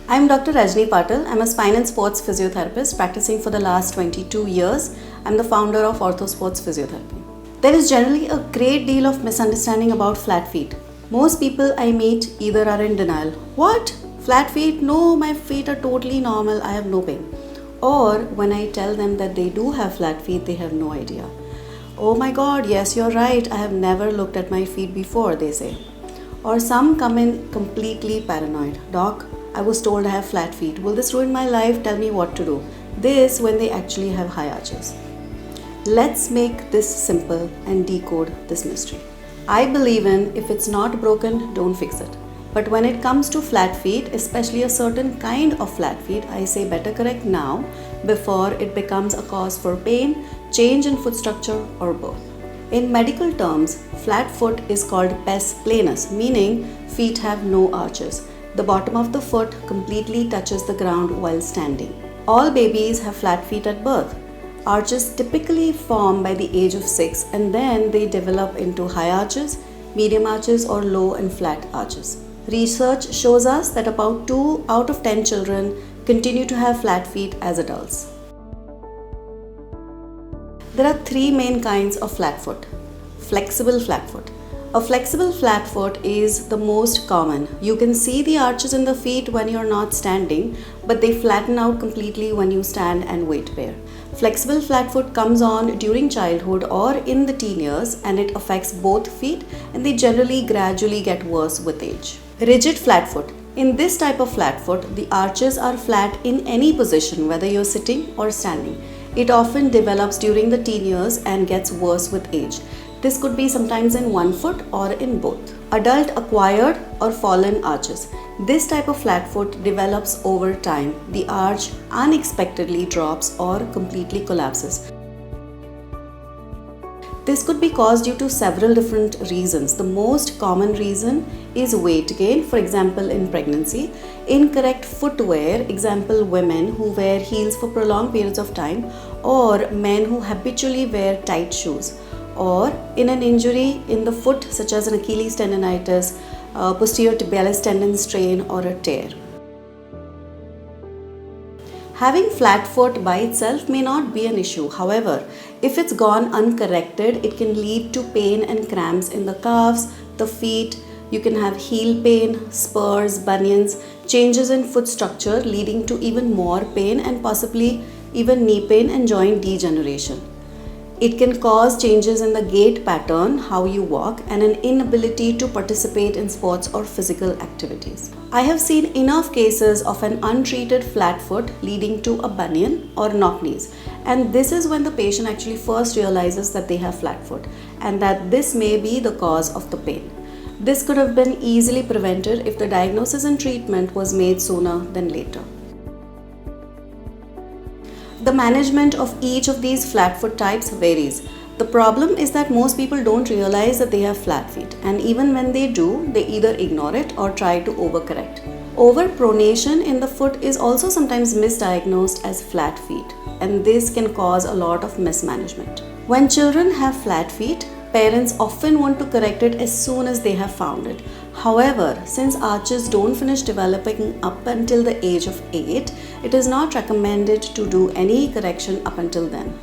I'm Dr. Rajani Patil. I'm a spine and sports physiotherapist practicing for the last 22 years. I'm the founder of Sports Physiotherapy. There is generally a great deal of misunderstanding about flat feet. Most people I meet either are in denial. What? Flat feet? No, my feet are totally normal. I have no pain. Or when I tell them that they do have flat feet, they have no idea. Oh my god, yes, you're right. I have never looked at my feet before, they say. Or some come in completely paranoid. Doc, I was told I have flat feet. Will this ruin my life? Tell me what to do. This when they actually have high arches. Let's make this simple and decode this mystery. I believe in if it's not broken, don't fix it. But when it comes to flat feet, especially a certain kind of flat feet, I say better correct now before it becomes a cause for pain, change in foot structure, or both. In medical terms, flat foot is called pes planus, meaning feet have no arches. The bottom of the foot completely touches the ground while standing. All babies have flat feet at birth. Arches typically form by the age of 6 and then they develop into high arches, medium arches, or low and flat arches. Research shows us that about 2 out of 10 children continue to have flat feet as adults. There are 3 main kinds of flat foot. Flexible flat foot. A flexible flat foot is the most common. You can see the arches in the feet when you're not standing, but they flatten out completely when you stand and weight bear. Flexible flat foot comes on during childhood or in the teen years, and it affects both feet, and they generally gradually get worse with age. Rigid flat foot. In this type of flat foot, the arches are flat in any position, whether you're sitting or standing. It often develops during the teen years and gets worse with age. This could be sometimes in one foot or in both. Adult acquired or fallen arches. This type of flat foot develops over time. The arch unexpectedly drops or completely collapses. This could be caused due to several different reasons. The most common reason is weight gain, for example in pregnancy, incorrect footwear, example women who wear heels for prolonged periods of time, or men who habitually wear tight shoes, or in an injury in the foot such as an Achilles tendonitis, posterior tibialis tendon strain, or a tear. Having flat foot by itself may not be an issue. However, if it's gone uncorrected, it can lead to pain and cramps in the calves, the feet. You can have heel pain, spurs, bunions, changes in foot structure leading to even more pain and possibly even knee pain and joint degeneration. It can cause changes in the gait pattern, how you walk, and an inability to participate in sports or physical activities. I have seen enough cases of an untreated flat foot leading to a bunion or knock knees, and this is when the patient actually first realizes that they have flat foot and that this may be the cause of the pain. This could have been easily prevented if the diagnosis and treatment was made sooner than later. The management of each of these flat foot types varies. The problem is that most people don't realize that they have flat feet, and even when they do, they either ignore it or try to overcorrect. Overpronation in the foot is also sometimes misdiagnosed as flat feet, and this can cause a lot of mismanagement. When children have flat feet, parents often want to correct it as soon as they have found it. However, since arches don't finish developing up until the age of 8, it is not recommended to do any correction up until then.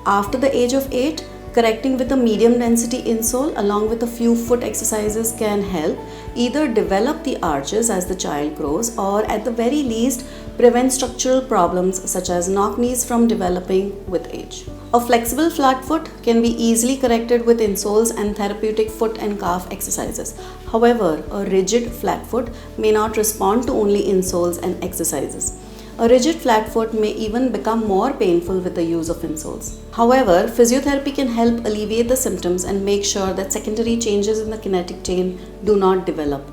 After the age of 8, correcting with a medium density insole along with a few foot exercises can help either develop the arches as the child grows or at the very least prevent structural problems such as knock knees from developing with age. A flexible flat foot can be easily corrected with insoles and therapeutic foot and calf exercises. However, a rigid flat foot may not respond to only insoles and exercises. A rigid flat foot may even become more painful with the use of insoles. However, physiotherapy can help alleviate the symptoms and make sure that secondary changes in the kinetic chain do not develop.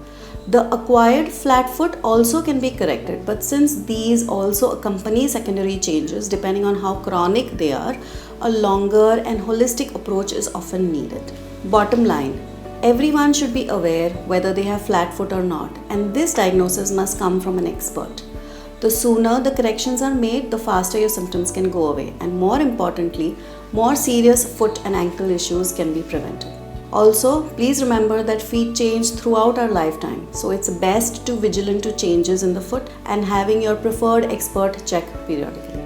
The acquired flat foot also can be corrected, but since these also accompany secondary changes depending on how chronic they are, a longer and holistic approach is often needed. Bottom line, everyone should be aware whether they have flat foot or not, and this diagnosis must come from an expert. The sooner the corrections are made, the faster your symptoms can go away, and more importantly, more serious foot and ankle issues can be prevented. Also, please remember that feet change throughout our lifetime, so it's best to be vigilant to changes in the foot and having your preferred expert check periodically.